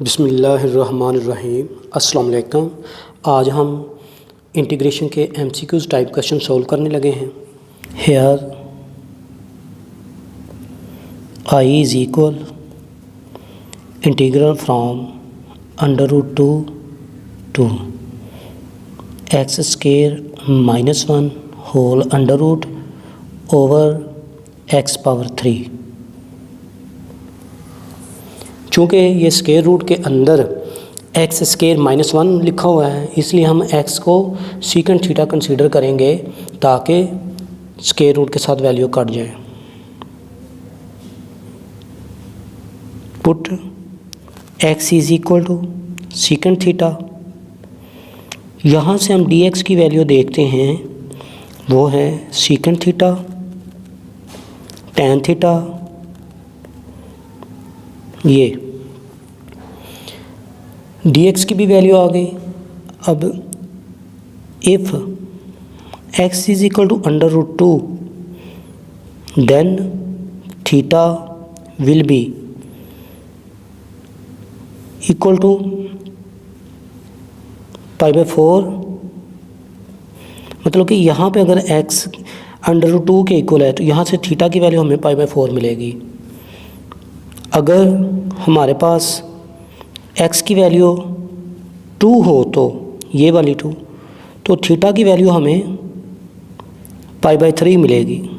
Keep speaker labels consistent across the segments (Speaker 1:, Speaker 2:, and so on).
Speaker 1: बिस्मिल्लाहिर्रहमानिर्रहीम। अस्सलाम वालेकुम। आज हम इंटीग्रेशन के एमसीक्यूज़ टाइप क्वेश्चन सॉल्व करने लगे हैं। Here I is equal integral from √2 to x square -1 whole √ over x power 3। चूँकि ये स्क्वायर रूट के अंदर एक्स स्क्वायर -1 लिखा हुआ है, इसलिए हम एक्स को सीकेंट थीटा कंसीडर करेंगे ताकि स्क्वायर रूट के साथ वैल्यू कट जाए। Put x is equal to secant theta. यहाँ से हम डी एक्स की वैल्यू देखते हैं, वो है सीकेंट थीटा टैन थीटा। ये dx की भी वैल्यू आ गई। अब if x is equal to √2 then theta will be equal to π/4। मतलब कि यहाँ पे अगर x √2 के इक्वल है तो यहाँ से थीटा की वैल्यू हमें π/4 मिलेगी। अगर हमारे पास x की वैल्यू 2 हो, तो ये वाली 2, तो थीटा की वैल्यू हमें π/3 मिलेगी।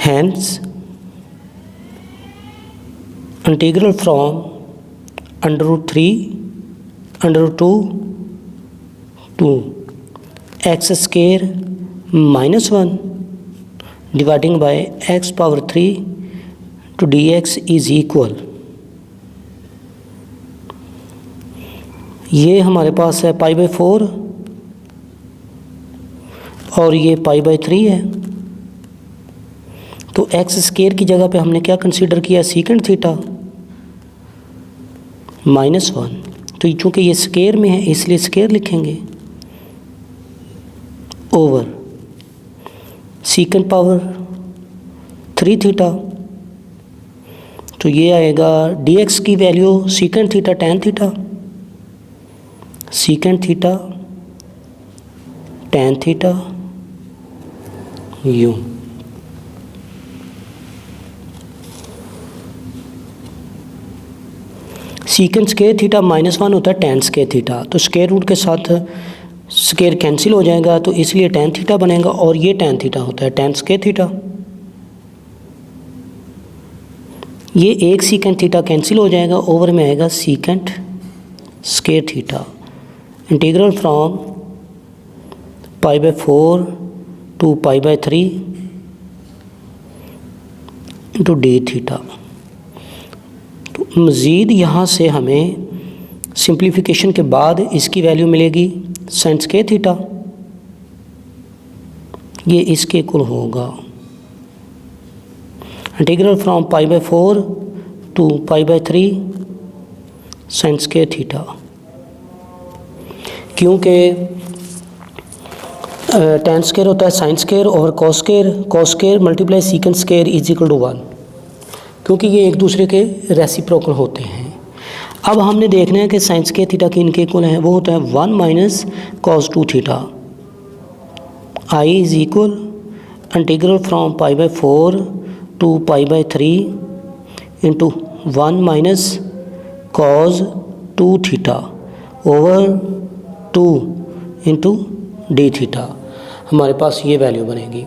Speaker 1: Hence integral from √2 to x square -1 dividing by x power 3 to dx is equal. ये हमारे पास है π/4 और ये π/3 है। तो एक्स स्क्वायर की जगह पे हमने क्या कंसीडर किया, सीकेंट थीटा -1। तो चूँकि ये स्क्वायर में है इसलिए स्क्वायर लिखेंगे ओवर सीकेंट पावर 3 थीटा। तो ये आएगा dx की value secant theta tan theta, secant theta tan theta यूँ। सीकेंट स्क्वायर थीटा -1 होता है टैन स्क्वायर थीटा। तो स्क्वायर रूट के साथ स्क्वायर कैंसिल हो जाएगा, तो इसलिए टैन थीटा बनेगा। और ये टैन थीटा होता है टैन स्क्वायर थीटा। ये एक सीकेंट थीटा कैंसिल हो जाएगा, ओवर में आएगा secant square theta. Integral from π/4 to π/3 into d theta. तो मज़ीद यहाँ से हमें सिंप्लीफिकेशन के बाद इसकी वैल्यू मिलेगी साइन स्क्वायर थीटा। ये इसके इक्वल होगा integral from π/4 to π/3 sine square theta. क्योंकि टैन स्क्वायर होता है साइन स्क्वायर और cos square multiply secant square is equal to 1, क्योंकि ये एक दूसरे के रेसिप्रोकल होते हैं। अब हमने देखना है कि साइन स्क्वायर थीटा के इनके इक्वल हैं, वो होता है 1 - cos 2 theta. I is equal integral from π/4 to π/3 into 1 - cos 2 theta over 2 into d theta. हमारे पास ये वैल्यू बनेगी।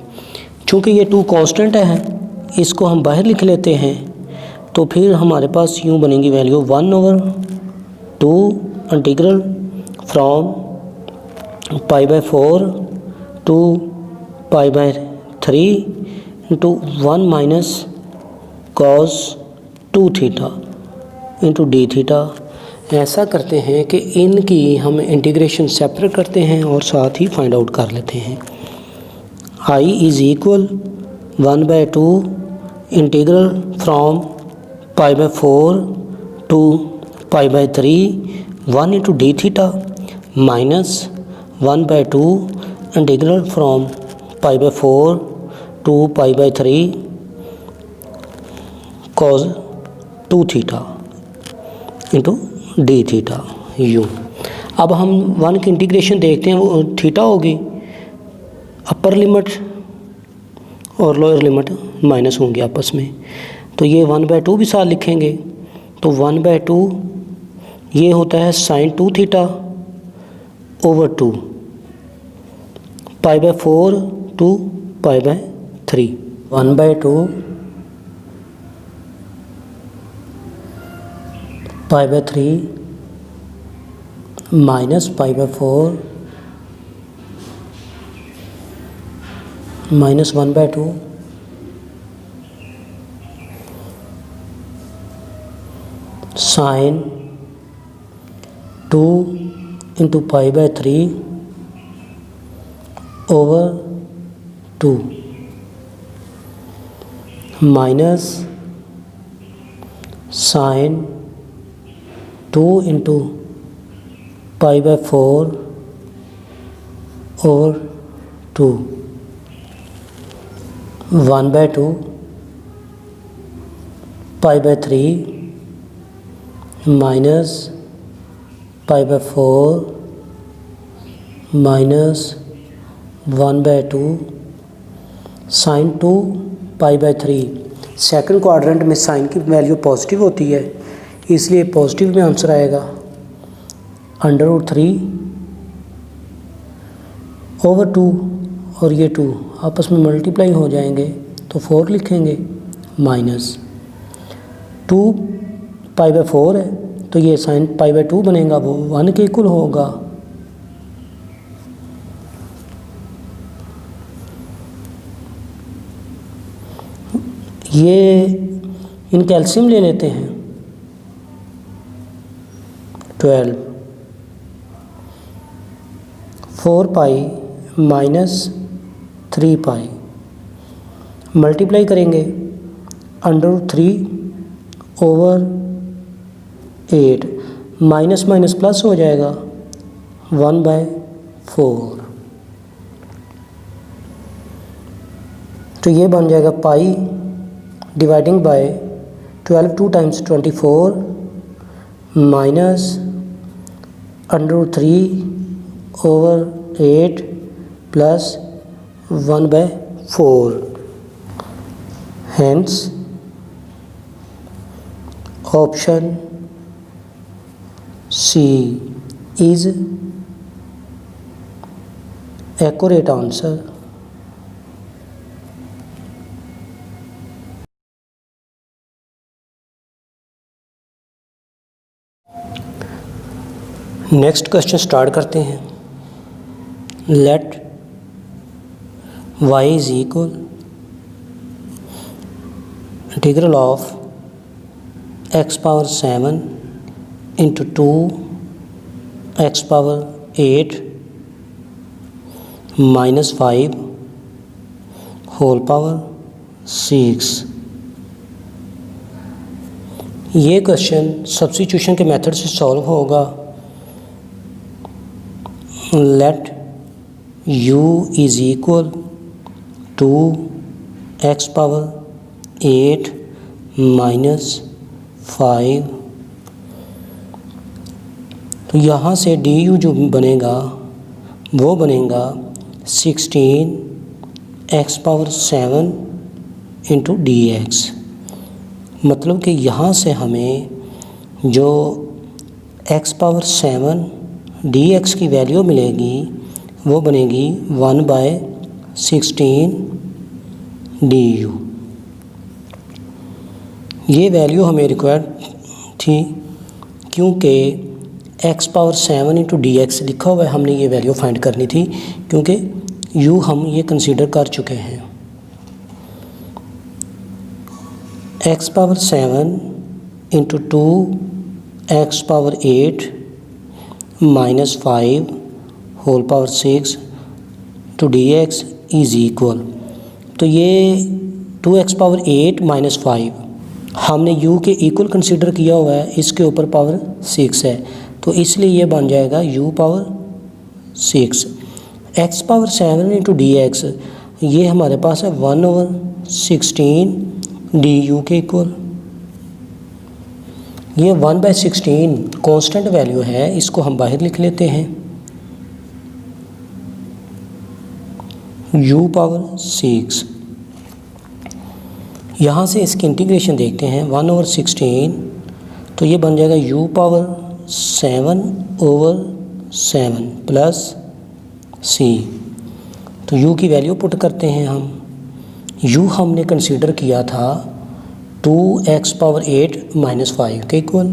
Speaker 1: चूँकि ये 2 कांस्टेंट है, इसको हम बाहर लिख लेते हैं, तो फिर हमारे पास यूँ बनेगी value 1/2 integral from π/4 to π/3 into 1 - cos 2 theta into d theta. ऐसा करते हैं कि इनकी हम इंटीग्रेशन सेपरेट करते हैं और साथ ही फाइंड आउट कर लेते हैं। I is equal 1/2 integral from π/4 to π/3 1 into d theta minus 1/2 integral from π/4 to π/3 cos 2 theta into d theta यू। अब हम 1 की इंटीग्रेशन देखते हैं, वो थीटा होगी, अपर लिमिट और लोअर लिमिट माइनस होंगे आपस में, तो ये 1/2 भी साथ लिखेंगे। तो 1/2 ये होता है sin 2 theta over 2 π/4 to π/3। 1/2 π/3 minus π/4 minus 1/2 sine 2 into π/3 over 2 minus sine 2 into π/4 over 2 1/2 π/3 minus π/4 minus 1/2 sine 2 π/3। Second quadrant में साइन की वैल्यू पॉजिटिव होती है, इसलिए पॉजिटिव में आंसर आएगा। √3 ओवर 2 और ये 2 आपस में मल्टीप्लाई हो जाएंगे तो 4 लिखेंगे, माइनस 2 π/4 है तो ये साइन π/2 बनेगा, वो 1 के इक्वल होगा। ये इन कैल्शियम ले लेते हैं, 12 4π माइनस 3π मल्टीप्लाई करेंगे, √3 ओवर 8 माइनस माइनस प्लस हो जाएगा, 1/4। तो ये बन जाएगा pi dividing by 12 2 times 24 minus √3 over 8 plus 1/4। Hence option C is accurate answer। Next question start करते हैं। Let y is equal integral of x⁻7 into 2x⁸ minus 5 whole power 6। ये question substitution के मेथड से solve होगा। Let u is equal to x⁸ minus 5, तो यहाँ से du जो बनेगा वो बनेगा 16x⁷ इंटू dx। मतलब कि यहाँ से हमें जो x⁷ dx की वैल्यू मिलेगी वो बनेगी 1/16 du। ये वैल्यू हमें रिक्वायर्ड थी क्योंकि x⁷ इंटू dx लिखा हुआ है, हमने ये वैल्यू फाइंड करनी थी क्योंकि u हम ये कंसीडर कर चुके हैं। x⁷ into 2x⁸ minus 5 whole power 6 to dx is equal, तो ये 2x⁸ माइनस 5 हमने u के इक्वल कंसीडर किया हुआ है, इसके ऊपर पावर 6 है तो इसलिए ये बन जाएगा u power 6। x⁷ into dx ये हमारे पास है 1/16 du के इक्वल, ये 1/16 कांस्टेंट वैल्यू है, इसको हम बाहर लिख लेते हैं। u पावर 6, यहाँ से इसकी इंटीग्रेशन देखते हैं 1/16, तो ये बन जाएगा u पावर 7/7 प्लस c। तो u की वैल्यू पुट करते हैं हम। u हमने कंसीडर किया था 2x पावर 8 माइनस 5 के इक्वल,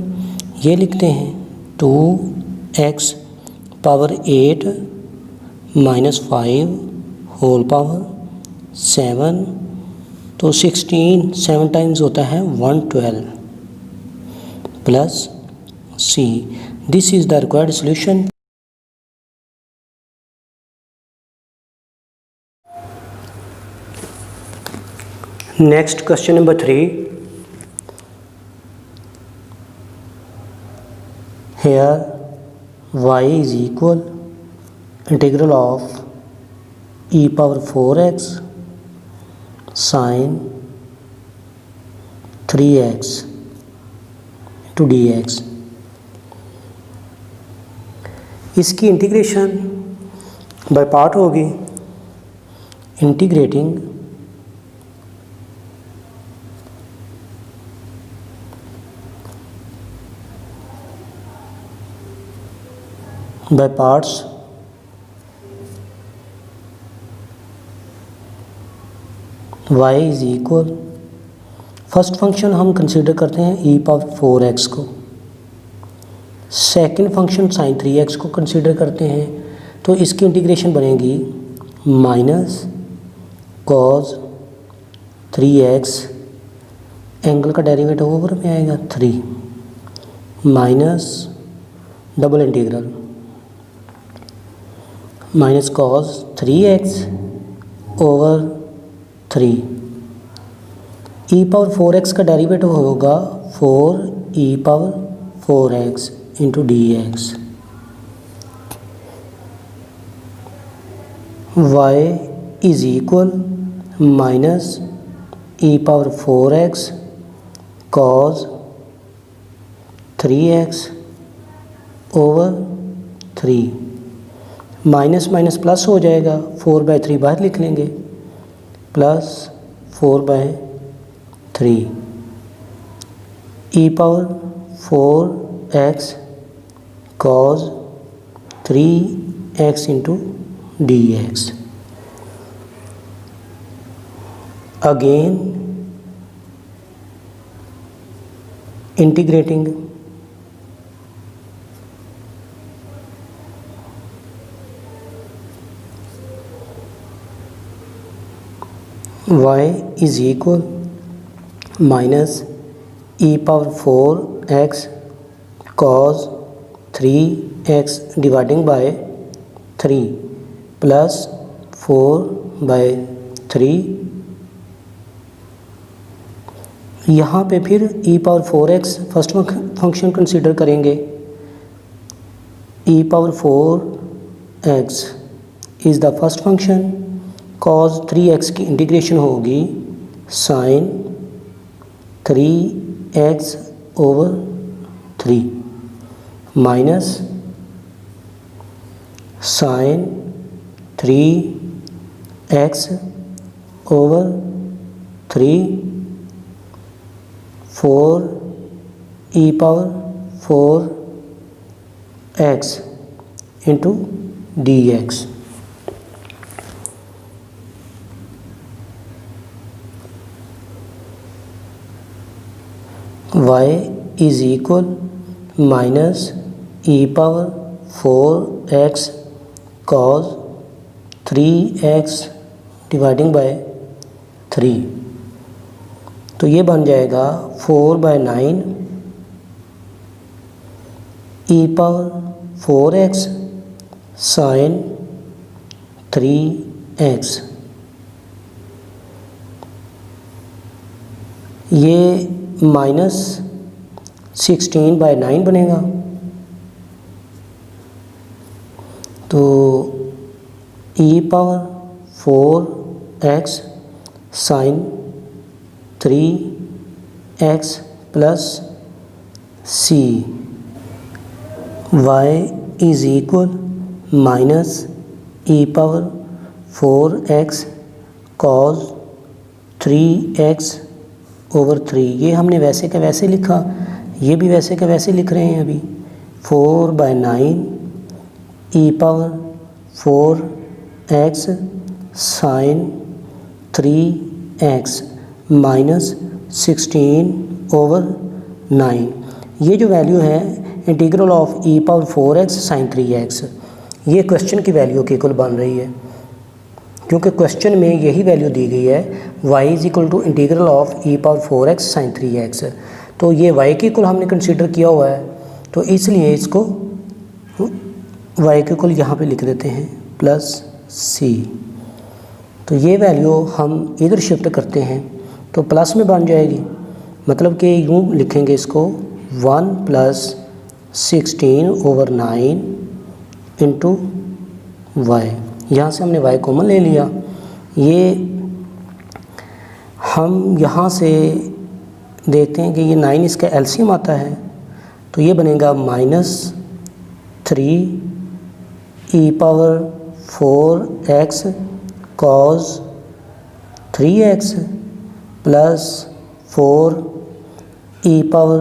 Speaker 1: ये लिखते हैं 2x power 8 minus 5 whole power 7, तो 16 7 टाइम्स होता है 112 plus c। This is the required solution. Next question number 3। Here y is equal integral of e power 4x sin 3x to dx। इसकी integration by part होगी। Integrating by parts, y is equal, first function हम consider करते हैं e power 4x को, second function sin 3x को consider करते हैं, तो इसकी इंटीग्रेशन बनेगी माइनस cos 3x, एंगल का डेरिवेटिव ओवर में आएगा 3 minus double integral minus cos 3x over 3, e power 4x का डेरिवेटिव होगा 4e power 4x into dx। y is equal minus e power 4x cos 3x over 3, minus minus plus हो जाएगा, 4/3 बाहर लिख लेंगे, plus 4/3 e power 4x cos 3x into dx। Again integrating y is equal minus e power 4x cos 3x dividing by 3 plus 4/3। यहाँ पे फिर e power 4x first function consider करेंगे, e power 4x is the first function, cos 3x की integration होगी sin 3x over 3 minus sin 3x over 3 4e power 4x into dx। y is equal minus e power 4x cos 3x dividing by 3, तो ये बन जाएगा 4/9 e power 4x sin 3x। ये minus 16/9 बनेगा, तो e power 4x sin 3x plus c y is equal minus e power 4x cos 3x over 3। ये हमने वैसे का वैसे लिखा, ये भी वैसे का वैसे लिख रहे हैं अभी। 4/9 e power 4x sine 3x minus 16 over 9। ये जो वैल्यू है integral of e power 4x sine 3x, ये क्वेश्चन की वैल्यू के इक्वल बन रही है, क्योंकि क्वेश्चन में यही वैल्यू दी गई है y is equal to integral of e power 4x sine 3x। तो ये y के इक्वल हमने कंसीडर किया हुआ है, तो इसलिए इसको y के इक्वल यहाँ पे लिख देते हैं प्लस c। तो ये वैल्यू हम इधर शिफ्ट करते हैं तो प्लस में बन जाएगी, मतलब कि यूँ लिखेंगे इसको 1 प्लस 16 ओवर 9 इंटू वाई। यहाँ से हमने y कॉमन ले लिया। ये हम यहाँ से देखते हैं कि ये 9 इसका एलसीएम आता है, तो ये बनेगा -3 e power 4x cos 3x plus 4 e power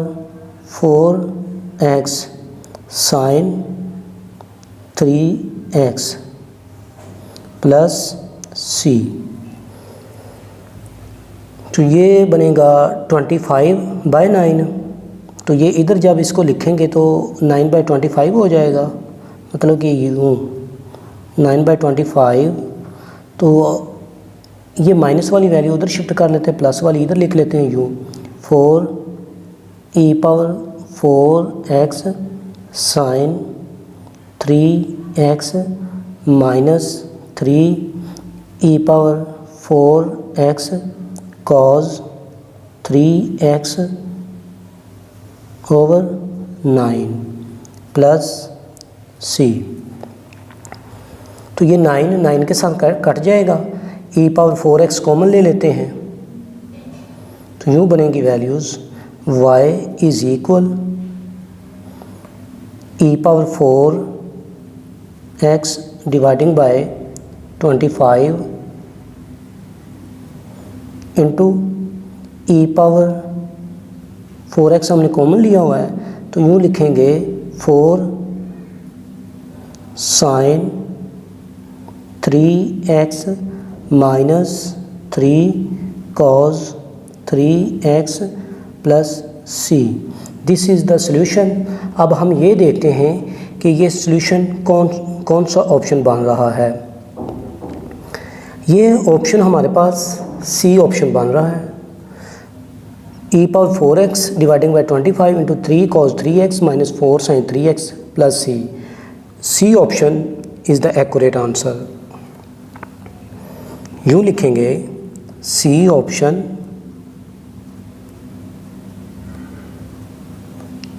Speaker 1: 4x sine 3x plus c। तो ये बनेगा 25/9। तो ये इधर जब इसको लिखेंगे तो 9/25 हो जाएगा, मतलब कि यूँ 9/25। तो ये माइनस वाली वैल्यू उधर शिफ्ट कर लेते हैं, प्लस वाली इधर लिख लेते हैं यूँ 4 e power 4x sine 3x minus 3 e power 4x cos 3x over 9 plus c। तो ये 9 के साथ कट जाएगा, ई पावर 4x कॉमन ले लेते हैं, तो यूँ बनेंगी values y is equal E power 4x dividing by 25 into E power 4x हमने कॉमन लिया हुआ है, तो यूँ लिखेंगे 4 sign 3x minus 3 cos 3x plus c। This is the solution. अब हम ये देखते हैं कि ये सॉल्यूशन कौन सा ऑप्शन बन रहा है। ये ऑप्शन हमारे पास सी ऑप्शन बन रहा है, e power 4x dividing by 25 into 3 cos 3x minus 4 sign 3x plus c। C option is the accurate answer. यूँ लिखेंगे C option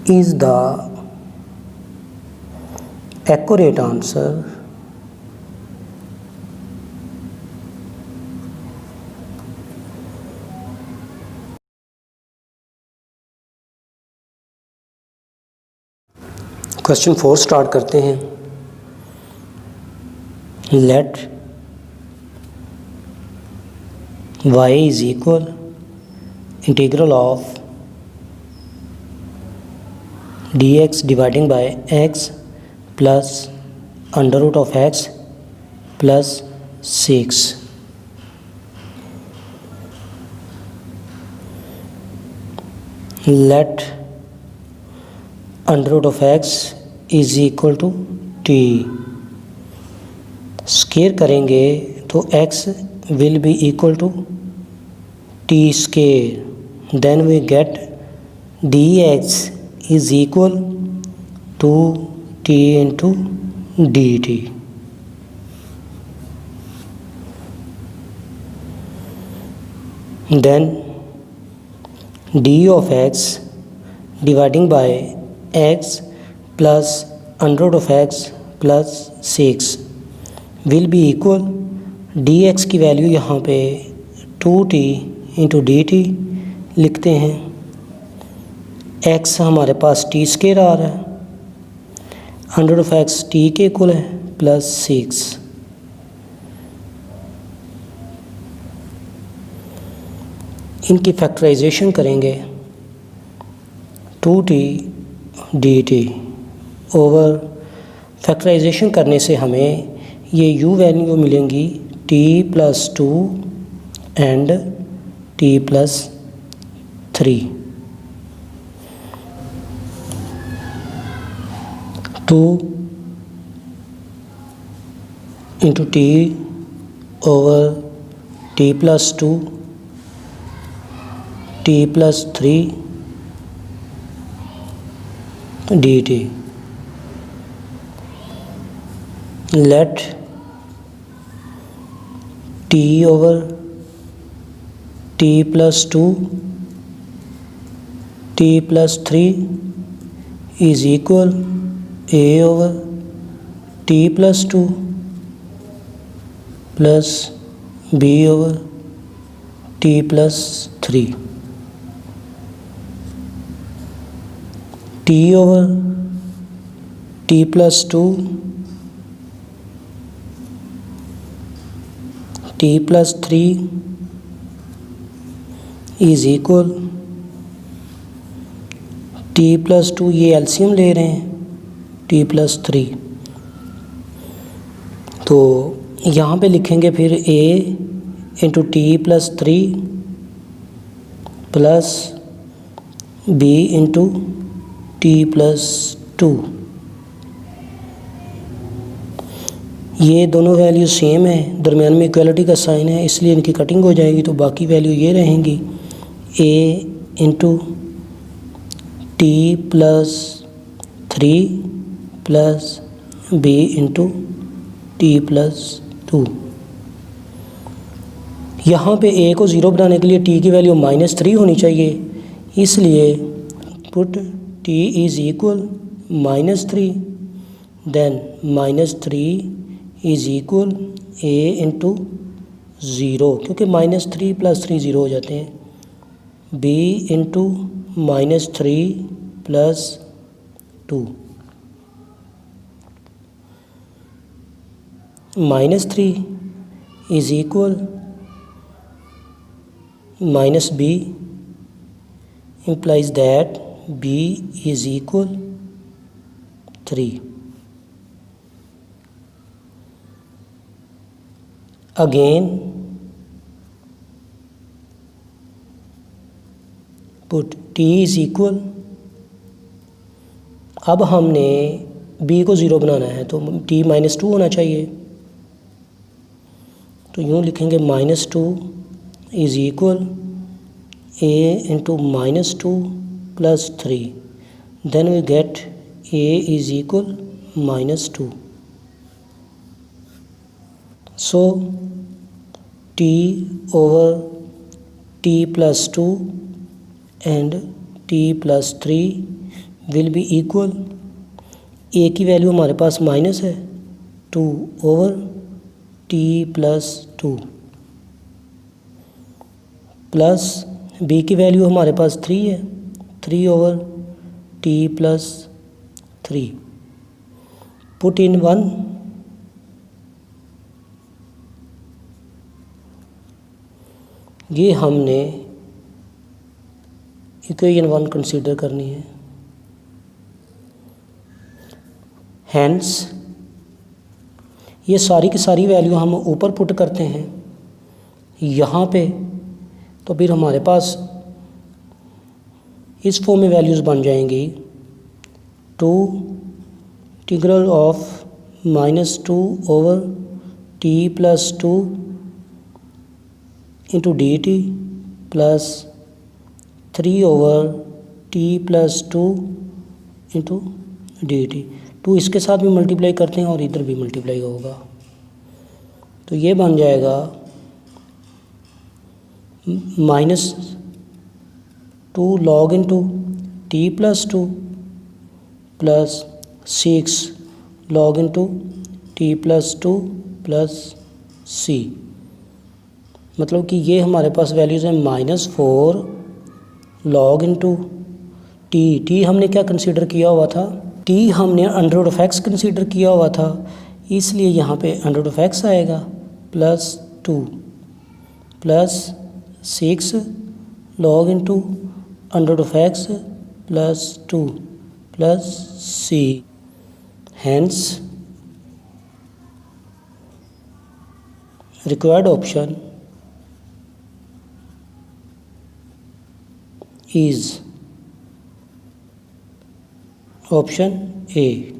Speaker 1: is the accurate answer question 4 start करते हैं। Let y is equal integral of dx dividing by x plus under root of x plus 6। Let under root of x is equal to t। Square करेंगे तो x will be equal to t square, then we get dx is equal to t into dt। Then d of x dividing by x plus under root of x plus 6 will be equal dx की value यहाँ पे 2t into dt लिखते हैं, x हमारे पास T square आ रहा है, under of x T के equal है प्लस 6। इनकी फैक्टराइजेशन करेंगे 2t dt ओवर, फैक्टराइजेशन करने से हमें ये u वैल्यू मिलेंगी t plus 2 and t plus 3। 2 into t over t plus 2 t plus 3 dt। Let t over t plus 2 t plus 3 is equal a over t plus 2 plus b over t plus 3। t over t plus 2 t plus 3 is equal t plus 2, ये LCM ले रहे हैं, t plus 3। तो यहाँ पे लिखेंगे फिर a into t plus 3 plus b into t plus 2। ये दोनों वैल्यू सेम है, दरमियान में इक्वलिटी का साइन है, इसलिए इनकी कटिंग हो जाएगी, तो बाकी वैल्यू ये रहेंगी a into t plus 3 plus b into t plus 2। यहाँ पे a को ज़ीरो बनाने के लिए t की वैल्यू -3 होनी चाहिए, इसलिए put t is equal -3, then -3 is equal a into 0, क्योंकि -3 प्लस 3 ज़ीरो हो जाते हैं, b into -3 plus 2। -3 is equal -b implies that b is equal 3। Again put t is equal, अब हमने b को ज़ीरो बनाना है तो t -2 होना चाहिए, तो यूँ लिखेंगे -2 is equal a into -2 plus 3, then we get a is equal -2। So t over t plus 2 and t plus 3 will be equal, a की वैल्यू हमारे पास माइनस है, 2 over t plus 2 plus b की वैल्यू हमारे पास 3 है, 3 over t plus 3। Put in 1, ये हमने इक्वेशन 1 कंसीडर करनी है। हैंस ये सारी की सारी वैल्यू हम ऊपर पुट करते हैं यहाँ पे, तो फिर हमारे पास इस फॉर्म में वैल्यूज़ बन जाएंगी 2 integral of -2 over t plus 2 into D T plus 3 over t plus 2 into D T. 2 इसके साथ भी मल्टीप्लाई करते हैं और इधर भी मल्टीप्लाई होगा, तो ये बन जाएगा -2 log into t plus 2 plus 6 log into t plus 2 plus c. मतलब कि ये हमारे पास वैल्यूज़ हैं -4 लॉग इंटू टी हमने क्या कंसीडर किया हुआ था, टी हमने under root of x consider किया हुआ था, इसलिए यहाँ पे अंडर रूट ऑफ एक्स आएगा +2 plus 6 log into under root of x +2 plus c, hence required option is option A.